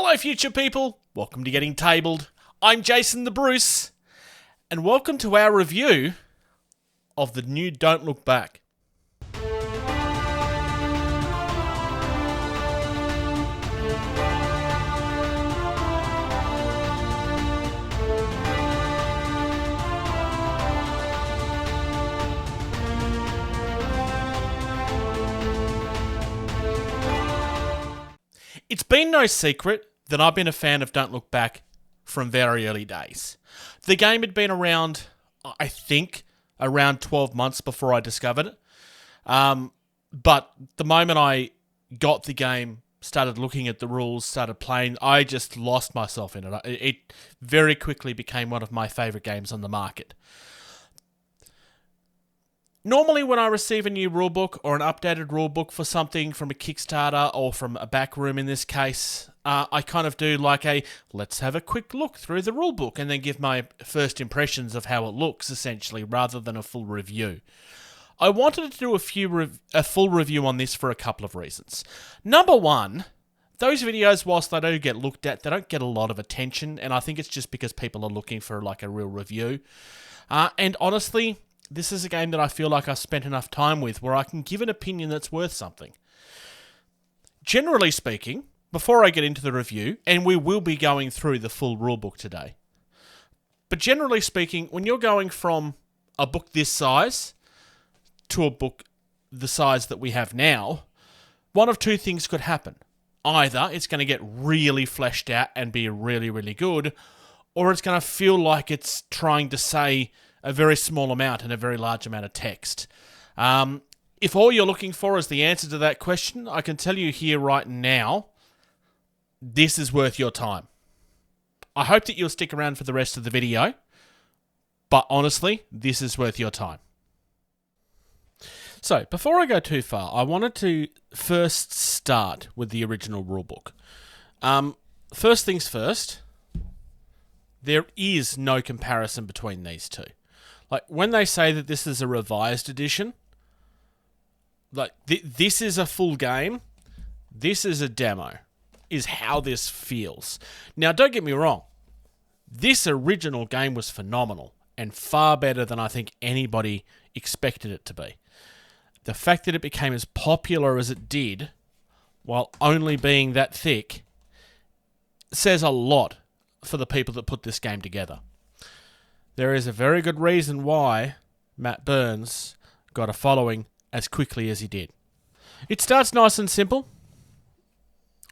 Hello, future people. Welcome to Getting Tabled. I'm Jason the Bruce, and welcome to our review of the new Don't Look Back. It's been no secret that I've been a fan of Don't Look Back from very early days. The game had been around, I think, around 12 months before I discovered it. But the moment I got the game, started looking at the rules, started playing, I just lost myself in it. It very quickly became one of my favourite games on the market. Normally when I receive a new rulebook or an updated rulebook for something from a Kickstarter or from a back room in this case, I kind of do like let's have a quick look through the rulebook and then give my first impressions of how it looks, essentially, rather than a full review. I wanted to do a full review on this for a couple of reasons. Number one, those videos, whilst they do get looked at, they don't get a lot of attention, and I think it's just because people are looking for like a real review. And honestly, this is a game that I feel like I've spent enough time with where I can give an opinion that's worth something. Generally speaking, before I get into the review, and we will be going through the full rulebook today, but generally speaking, when you're going from a book this size to a book the size that we have now, one of two things could happen. Either it's going to get really fleshed out and be really, really good, or it's going to feel like it's trying to say a very small amount and a very large amount of text. If all you're looking for is the answer to that question, I can tell you here right now, this is worth your time. I hope that you'll stick around for the rest of the video, but honestly, this is worth your time. So, before I go too far, I wanted to first start with the original rulebook. First things first, there is no comparison between these two. Like, when they say that this is a revised edition, like, this is a full game, this is a demo, is how this feels. Now, don't get me wrong, this original game was phenomenal, and far better than I think anybody expected it to be. The fact that it became as popular as it did, while only being that thick, says a lot for the people that put this game together. There is a very good reason why Matt Burns got a following as quickly as he did. It starts nice and simple,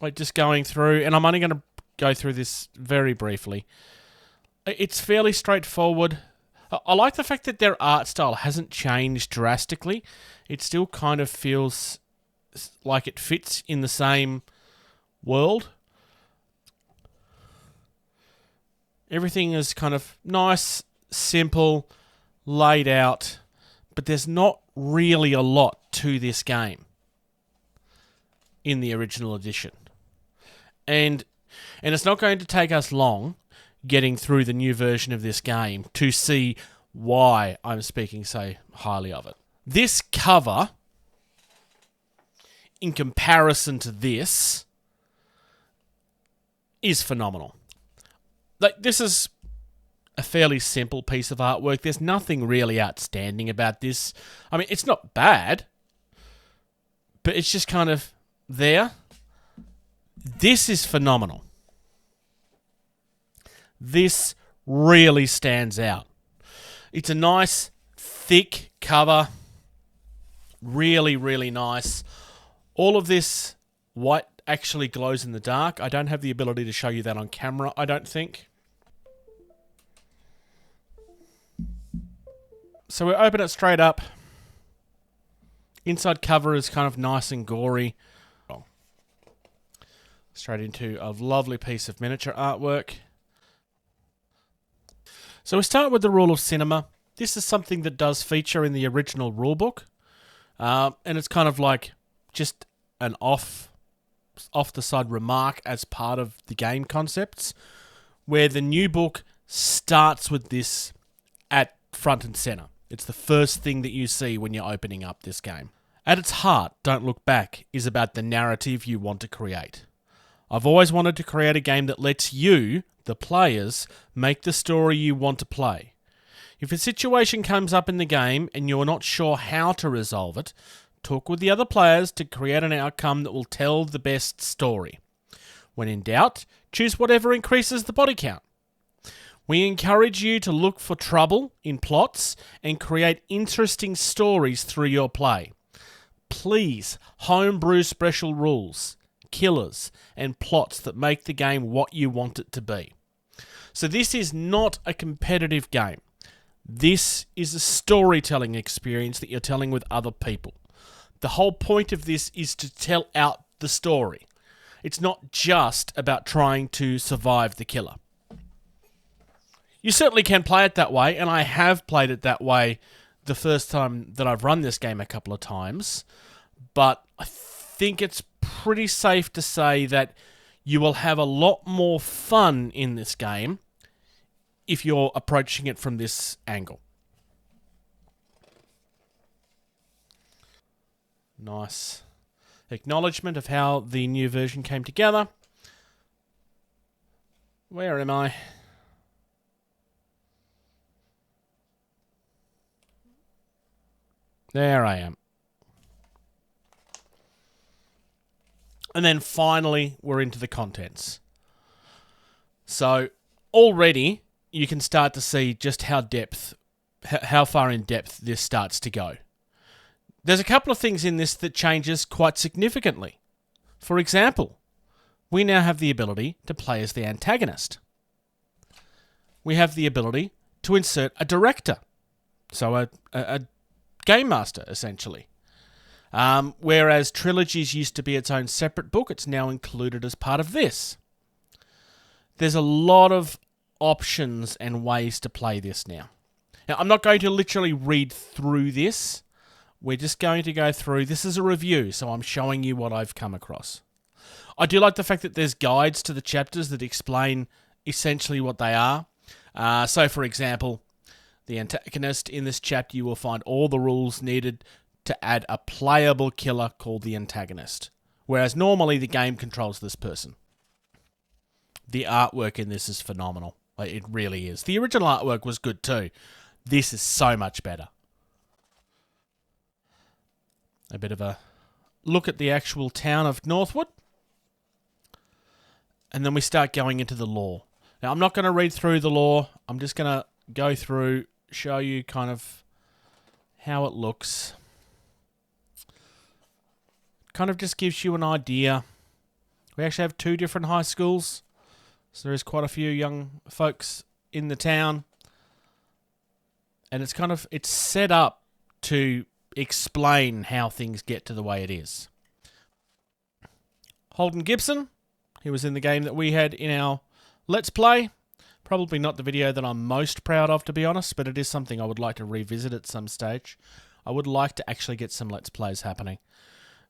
like just going through, and I'm only going to go through this very briefly. It's fairly straightforward. I like the fact that their art style hasn't changed drastically. It still kind of feels like it fits in the same world. Everything is kind of nice, simple, laid out, but there's not really a lot to this game in the original edition. And it's not going to take us long getting through the new version of this game to see why I'm speaking so highly of it. This cover, in comparison to this, is phenomenal. Like, this is a fairly simple piece of artwork. There's nothing really outstanding about this. I mean, it's not bad, but it's just kind of there. This is phenomenal. This really stands out. It's a nice, thick cover. Really, really nice. All of this white actually glows in the dark. I don't have the ability to show you that on camera, I don't think. So we open it straight up. Inside cover is kind of nice and gory. Straight into a lovely piece of miniature artwork. So we start with the rule of cinema. This is something that does feature in the original rulebook. And it's kind of like just an off-the-side remark as part of the game concepts, where the new book starts with this at front and center. It's the first thing that you see when you're opening up this game. At its heart, Don't Look Back is about the narrative you want to create. I've always wanted to create a game that lets you, the players, make the story you want to play. If a situation comes up in the game and you're not sure how to resolve it, talk with the other players to create an outcome that will tell the best story. When in doubt, choose whatever increases the body count. We encourage you to look for trouble in plots and create interesting stories through your play. Please homebrew special rules, killers, and plots that make the game what you want it to be. So this is not a competitive game. This is a storytelling experience that you're telling with other people. The whole point of this is to tell out the story. It's not just about trying to survive the killer. You certainly can play it that way, and I have played it that way the first time that I've run this game a couple of times, but I think it's pretty safe to say that you will have a lot more fun in this game if you're approaching it from this angle. Nice acknowledgement of how the new version came together. Where am I? There I am. And then finally, we're into the contents. So already you can start to see just how far in depth this starts to go. There's a couple of things in this that changes quite significantly. For example, we now have the ability to play as the antagonist. We have the ability to insert a director. So a game master, essentially. Whereas Trilogies used to be its own separate book, it's now included as part of this. There's a lot of options and ways to play this now. Now, I'm not going to literally read through this. We're just going to go through. This is a review, so I'm showing you what I've come across. I do like the fact that there's guides to the chapters that explain essentially what they are. So, for example, the antagonist in this chapter, you will find all the rules needed to add a playable killer called the antagonist, whereas normally the game controls this person. The artwork in this is phenomenal. It really is. The original artwork was good too. This is so much better. A bit of a look at the actual town of Northwood. And then we start going into the lore. Now, I'm not going to read through the lore. I'm just going to go through, show you kind of how it looks. Kind of just gives you an idea. We actually have 2 different high schools. So there's quite a few young folks in the town. And it's set up to explain how things get to the way it is. Holden Gibson, he was in the game that we had in our Let's Play. Probably not the video that I'm most proud of, to be honest, but it is something I would like to revisit at some stage. I would like to actually get some Let's Plays happening.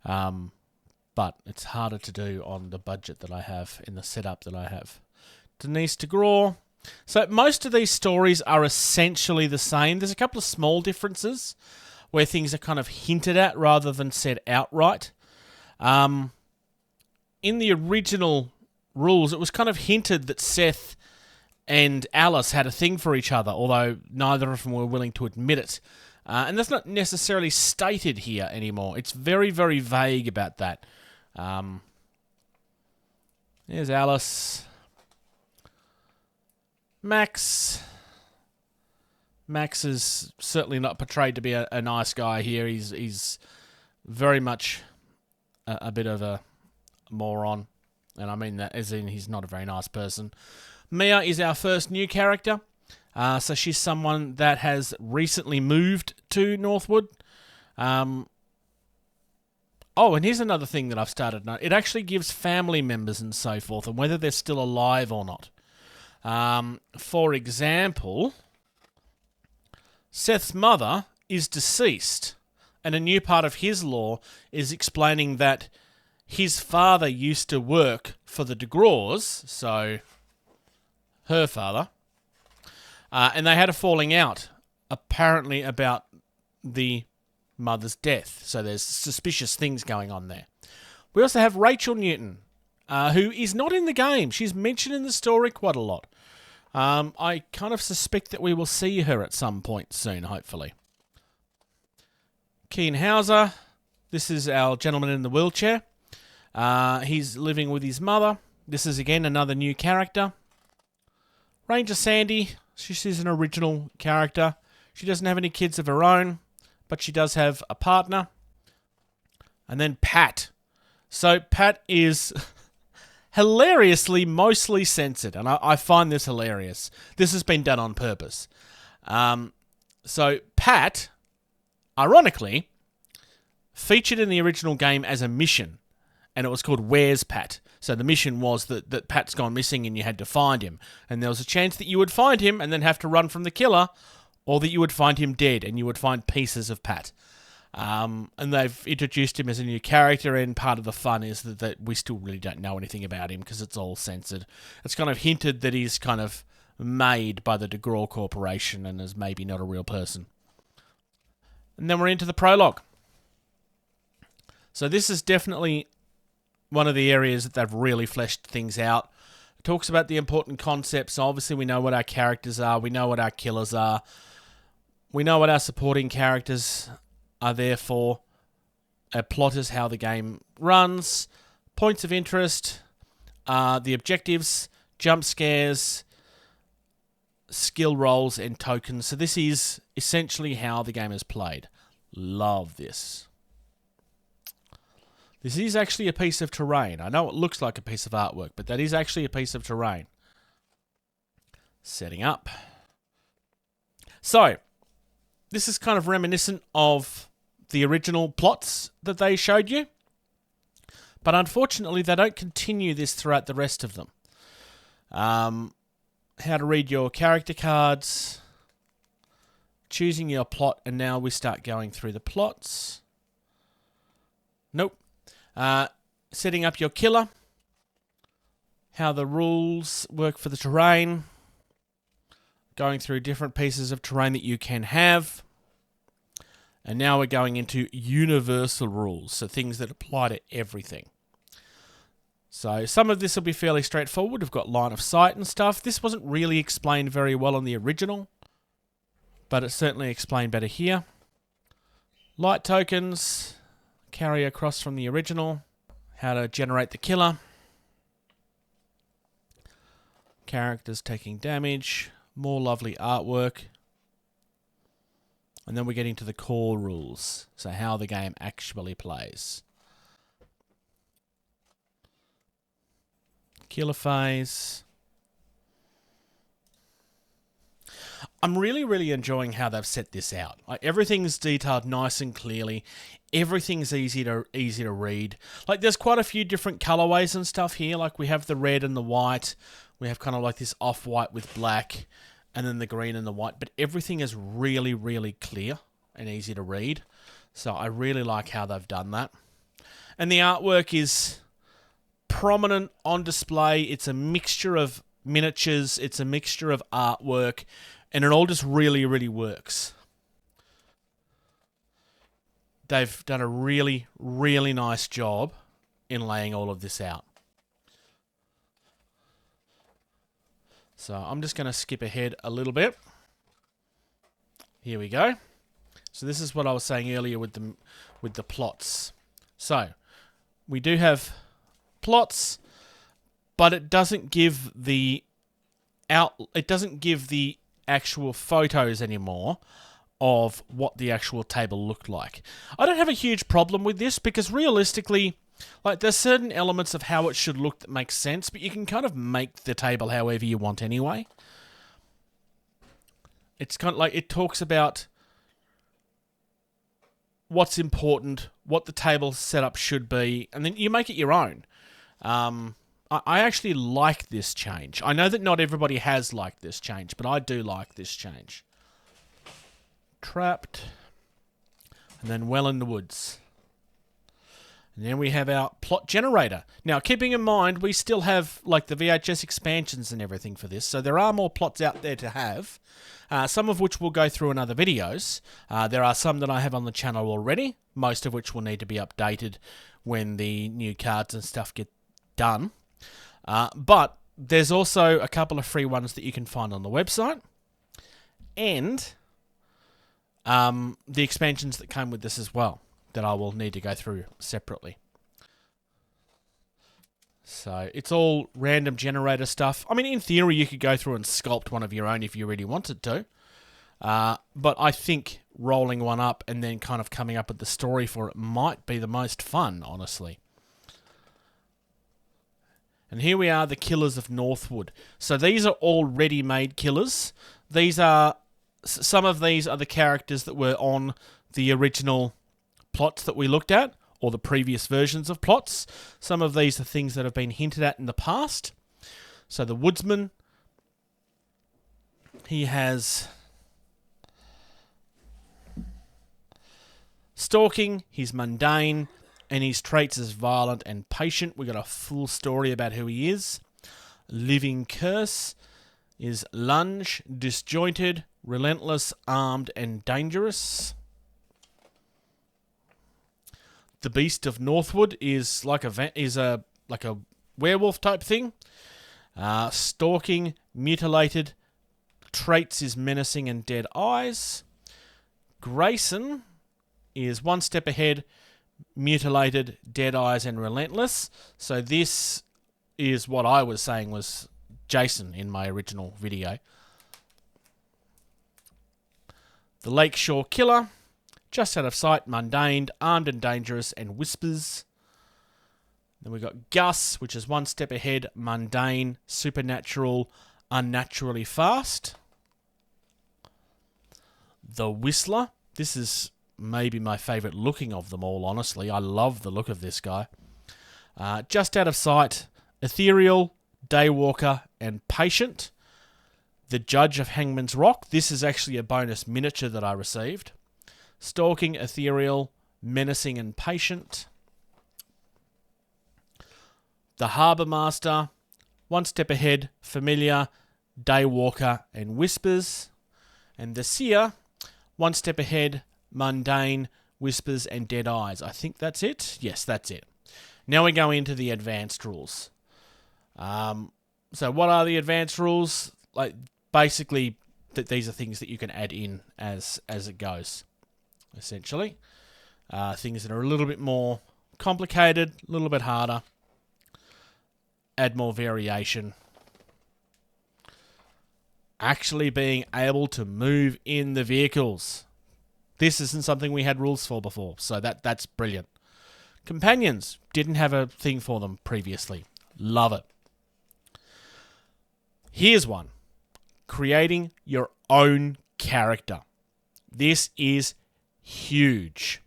But it's harder to do on the budget that I have, in the setup that I have. Denise DeGraw. So most of these stories are essentially the same. There's a couple of small differences where things are kind of hinted at rather than said outright. In the original rules, it was kind of hinted that Seth and Alice had a thing for each other, although neither of them were willing to admit it. And that's not necessarily stated here anymore. It's very, very vague about that. There's Alice. Max is certainly not portrayed to be a nice guy here. He's very much a bit of a moron. And I mean that as in he's not a very nice person. Mia is our first new character. So she's someone that has recently moved to Northwood. Oh, and here's another thing that I've started. It actually gives family members and so forth, and whether they're still alive or not. For example, Seth's mother is deceased, and a new part of his lore is explaining that his father used to work for the DeGraws, so her father, and they had a falling out, apparently about the mother's death. So there's suspicious things going on there. We also have Rachel Newton, who is not in the game. She's mentioned in the story quite a lot. I kind of suspect that we will see her at some point soon, hopefully. Keen Hauser. This is our gentleman in the wheelchair. He's living with his mother. This is, again, another new character. Ranger Sandy. She's an original character. She doesn't have any kids of her own, but she does have a partner. And then Pat. So Pat is hilariously mostly censored, and I find this hilarious. This has been done on purpose. So Pat, ironically, featured in the original game as a mission, and it was called Where's Pat? So the mission was that Pat's gone missing and you had to find him. And there was a chance that you would find him and then have to run from the killer, or that you would find him dead and you would find pieces of Pat. And they've introduced him as a new character, and part of the fun is that we still really don't know anything about him because it's all censored. It's kind of hinted that he's kind of made by the DeGraw Corporation and is maybe not a real person. And then we're into the prologue. So this is definitely one of the areas that they've really fleshed things out. It talks about the important concepts. Obviously, we know what our characters are. We know what our killers are. We know what our supporting characters are there for. Our plot is how the game runs. Points of interest, the objectives, jump scares, skill rolls, and tokens. So this is essentially how the game is played. Love this. This is actually a piece of terrain. I know it looks like a piece of artwork, but that is actually a piece of terrain. Setting up. So, this is kind of reminiscent of the original plots that they showed you. But unfortunately, they don't continue this throughout the rest of them. How to read your character cards. Choosing your plot, and now we start going through the plots. Nope. Setting up your killer. How the rules work for the terrain. Going through different pieces of terrain that you can have. And now we're going into universal rules, so things that apply to everything. So some of this will be fairly straightforward. We've got line of sight and stuff. This wasn't really explained very well in the original, but it's certainly explained better here. Light tokens, carry across from the original. How to generate the killer. Characters taking damage. More lovely artwork. And then we're getting to the core rules. So how the game actually plays. Killer phase. I'm really enjoying how they've set this out. Like, everything's detailed nice and clearly. Everything's easy to read. Like, there's quite a few different colorways and stuff here. Like, we have the red and the white. We have kind of like this off-white with black, and then the green and the white. But everything is really clear and easy to read. So I really like how they've done that. And the artwork is prominent on display. It's a mixture of miniatures. It's a mixture of artwork. And it all just really works. They've done a really nice job in laying all of this out. So I'm just going to skip ahead a little bit. Here we go. So this is what I was saying earlier with the plots. So we do have plots, but it doesn't give the actual photos anymore of what the actual table looked like. I don't have a huge problem with this because realistically, like, there's certain elements of how it should look that make sense, but you can kind of make the table however you want anyway. It's kind of like, it talks about what's important, what the table setup should be, and then you make it your own. I actually like this change. I know that not everybody has liked this change, but I do like this change. Trapped. And then well in the woods. And then we have our plot generator. Now, keeping in mind, we still have like the VHS expansions and everything for this, so there are more plots out there to have, some of which we'll go through in other videos. There are some that I have on the channel already, most of which will need to be updated when the new cards and stuff get done. But there's also a couple of free ones that you can find on the website. And the expansions that came with this as well, that I will need to go through separately. So it's all random generator stuff. I mean, in theory, you could go through and sculpt one of your own if you really wanted to. But I think rolling one up and then kind of coming up with the story for it might be the most fun, honestly. And here we are, the Killers of Northwood. So these are all ready-made killers. Some of these are the characters that were on the original plots that we looked at, or the previous versions of plots. Some of these are things that have been hinted at in the past. So the Woodsman, he has stalking, he's mundane, and his traits is violent and patient. We got a full story about who he is. Living Curse is lunge, disjointed, relentless, armed, and dangerous. The Beast of Northwood is like a werewolf type thing. Stalking, mutilated, traits is menacing and dead eyes. Grayson is one step ahead, mutilated, dead eyes, and relentless. So this is what I was saying was Jason in my original video. The Lakeshore Killer, just out of sight, mundane, armed and dangerous, and whispers. Then we've got Gus, which is one step ahead, mundane, supernatural, unnaturally fast. The Whistler, this is maybe my favourite looking of them all, honestly. I love the look of this guy. Just out of sight, ethereal, daywalker, and patient. The Judge of Hangman's Rock, this is actually a bonus miniature that I received. Stalking, ethereal, menacing, and patient. The Harbour Master, one step ahead, familiar, daywalker, and whispers. And the Seer, one step ahead, mundane, whispers, and dead eyes. I think that's it. Yes, that's it. Now we go into the advanced rules. So what are the advanced rules? Like basically, these are things that you can add in as it goes. Essentially, things that are a little bit more complicated, a little bit harder. Add more variation. Actually being able to move in the vehicles. This isn't something we had rules for before, so that's brilliant. Companions, didn't have a thing for them previously. Love it. Here's one. Creating your own character. This is huge.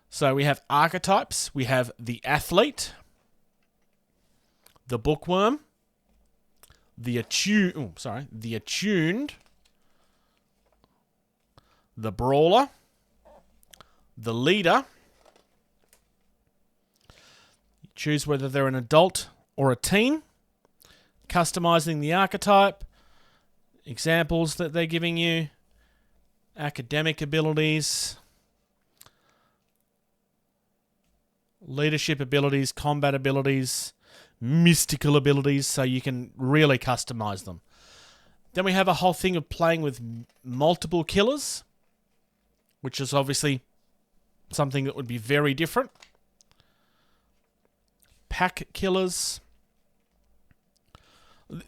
So we have archetypes. We have the athlete, the bookworm, the attuned, the brawler, the leader. You choose whether they're an adult or a teen. Customizing the archetype. Examples that they're giving you. Academic abilities. Leadership abilities, combat abilities, mystical abilities, so you can really customize them. Then we have a whole thing of playing with multiple killers, which is obviously something that would be very different. Pack killers.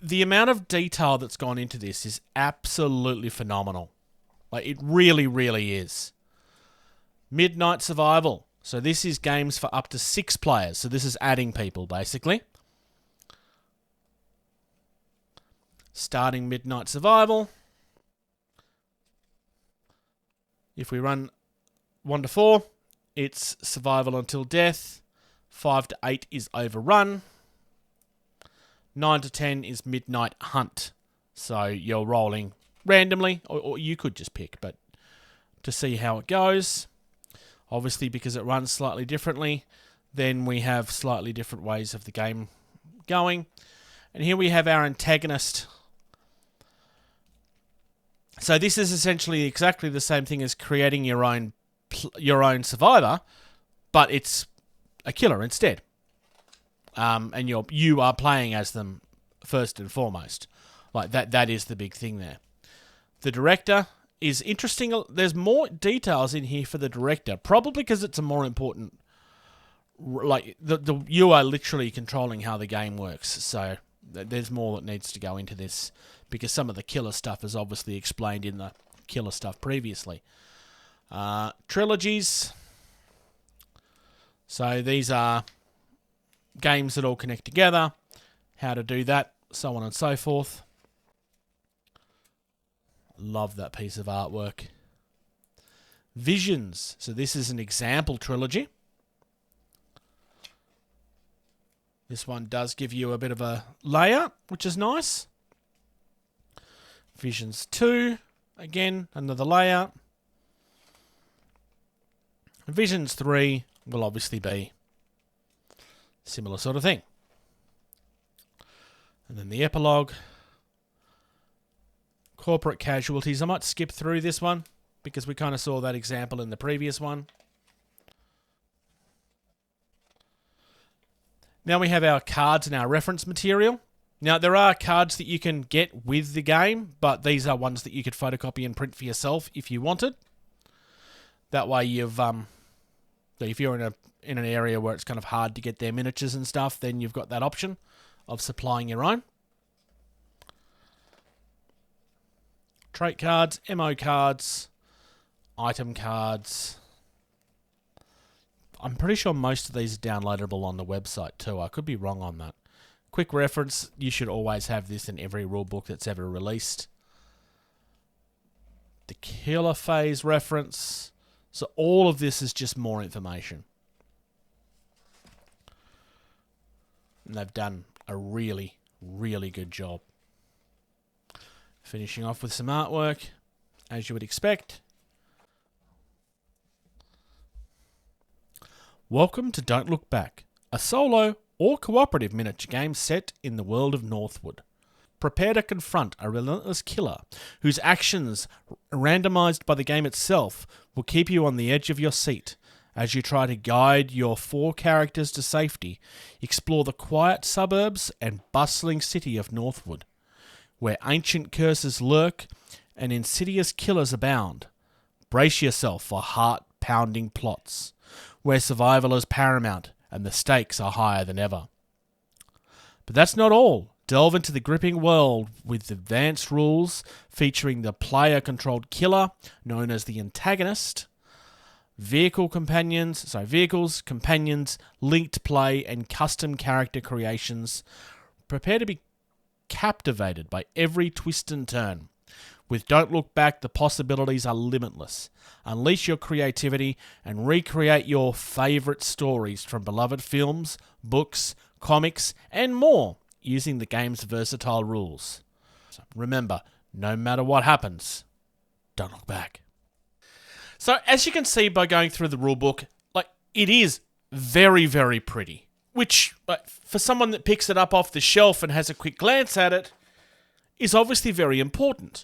The amount of detail that's gone into this is absolutely phenomenal. Like, it really, really is. Midnight Survival. So this is games for up to 6 players. So this is adding people, basically. Starting Midnight Survival. If we run 1 to 4, it's survival until death. 5 to 8 is overrun. 9 to 10 is Midnight Hunt. So you're rolling randomly, or you could just pick, but to see how it goes. Obviously, because it runs slightly differently, then we have slightly different ways of the game going. And here we have our antagonist. So this is essentially exactly the same thing as creating your own survivor, but it's a killer instead. and you are playing as them first and foremost. Like that is the big thing there. The director is interesting. There's more details in here for the director, probably because it's a more important. Like you are literally controlling how the game works, so there's more that needs to go into this because some of the killer stuff is obviously explained in the killer stuff previously. Trilogies. So these are games that all connect together, how to do that, so on and so forth. Love that piece of artwork. Visions. So this is an example trilogy. This one does give you a bit of a layout, which is nice. Visions 2, again, another layout. Visions 3 will obviously be similar sort of thing. And then the epilogue. Corporate casualties. I might skip through this one because we kind of saw that example in the previous one. Now we have our cards and our reference material. Now there are cards that you can get with the game, but these are ones that you could photocopy and print for yourself if you wanted. That way you've if you're in an area where it's kind of hard to get their miniatures and stuff, then you've got that option of supplying your own. Trait cards, MO cards, item cards. I'm pretty sure most of these are downloadable on the website too. I could be wrong on that. Quick reference, you should always have this in every rulebook that's ever released. The killer phase reference. So all of this is just more information. And they've done a really, really good job. Finishing off with some artwork, as you would expect. Welcome to Don't Look Back, a solo or cooperative miniature game set in the world of Northwood. Prepare to confront a relentless killer whose actions, randomized by the game itself, will keep you on the edge of your seat as you try to guide your 4 characters to safety. Explore the quiet suburbs and bustling city of Northwood, where ancient curses lurk and insidious killers abound. Brace yourself for heart-pounding plots, where survival is paramount and the stakes are higher than ever. But that's not all. Delve into the gripping world with advanced rules featuring the player-controlled killer, known as the antagonist, vehicles, companions, linked play, and custom character creations. Prepare to be captivated by every twist and turn. With Don't Look Back, the possibilities are limitless. Unleash your creativity and recreate your favourite stories from beloved films, books, comics, and more using the game's versatile rules. So remember, no matter what happens, don't look back. So as you can see by going through the rulebook, it is very, very pretty. Which, for someone that picks it up off the shelf and has a quick glance at it, is obviously very important.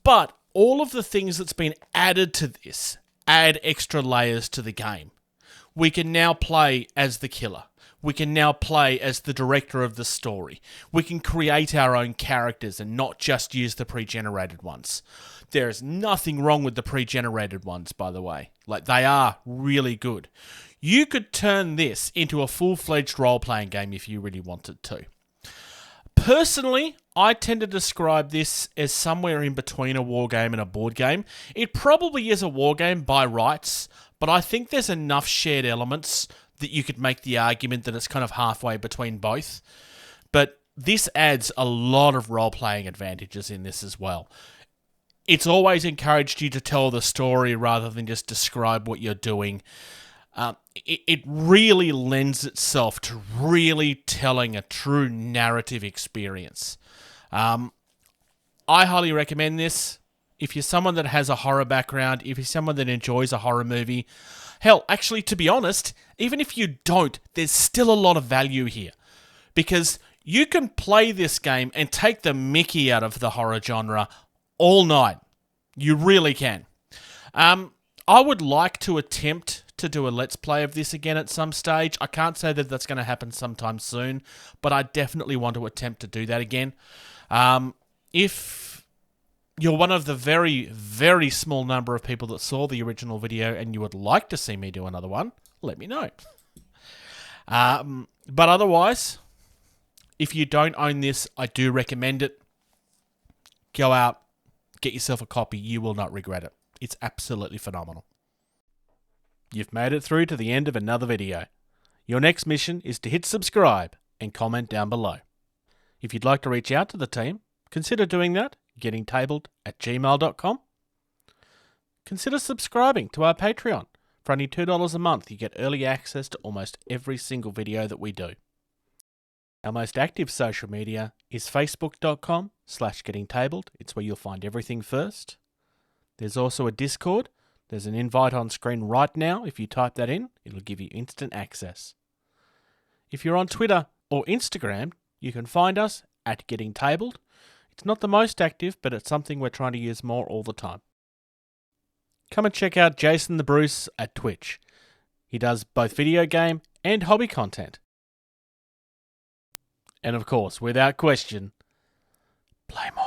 But all of the things that's been added to this add extra layers to the game. We can now play as the killer. We can now play as the director of the story. We can create our own characters and not just use the pre-generated ones. There is nothing wrong with the pre-generated ones, by the way. They are really good. You could turn this into a full-fledged role-playing game if you really wanted to. Personally, I tend to describe this as somewhere in between a war game and a board game. It probably is a war game by rights, but I think there's enough shared elements that you could make the argument that it's kind of halfway between both. But this adds a lot of role-playing advantages in this as well. It's always encouraged you to tell the story rather than just describe what you're doing. It really lends itself to really telling a true narrative experience. I highly recommend this. If you're someone that has a horror background, if you're someone that enjoys a horror movie, hell, actually, to be honest, even if you don't, there's still a lot of value here. Because you can play this game and take the mickey out of the horror genre all night. You really can. I would like to attempt to do a Let's Play of this again at some stage. I can't say that that's going to happen sometime soon, but I definitely want to attempt to do that again. If you're one of the very, very small number of people that saw the original video and you would like to see me do another one, let me know. But otherwise, if you don't own this, I do recommend it. Go out, get yourself a copy. You will not regret it. It's absolutely phenomenal. You've made it through to the end of another video. Your next mission is to hit subscribe and comment down below. If you'd like to reach out to the team, consider doing that, gettingtabled@gmail.com. Consider subscribing to our Patreon. For only $2 a month, you get early access to almost every single video that we do. Our most active social media is facebook.com/gettingtabled. It's where you'll find everything first. There's also a Discord. There's an invite on screen right now. If you type that in, it'll give you instant access. If you're on Twitter or Instagram, you can find us at gettingtabled. It's not the most active, but it's something we're trying to use more all the time. Come and check out Jason the Bruce at Twitch. He does both video game and hobby content. And of course, without question, play more.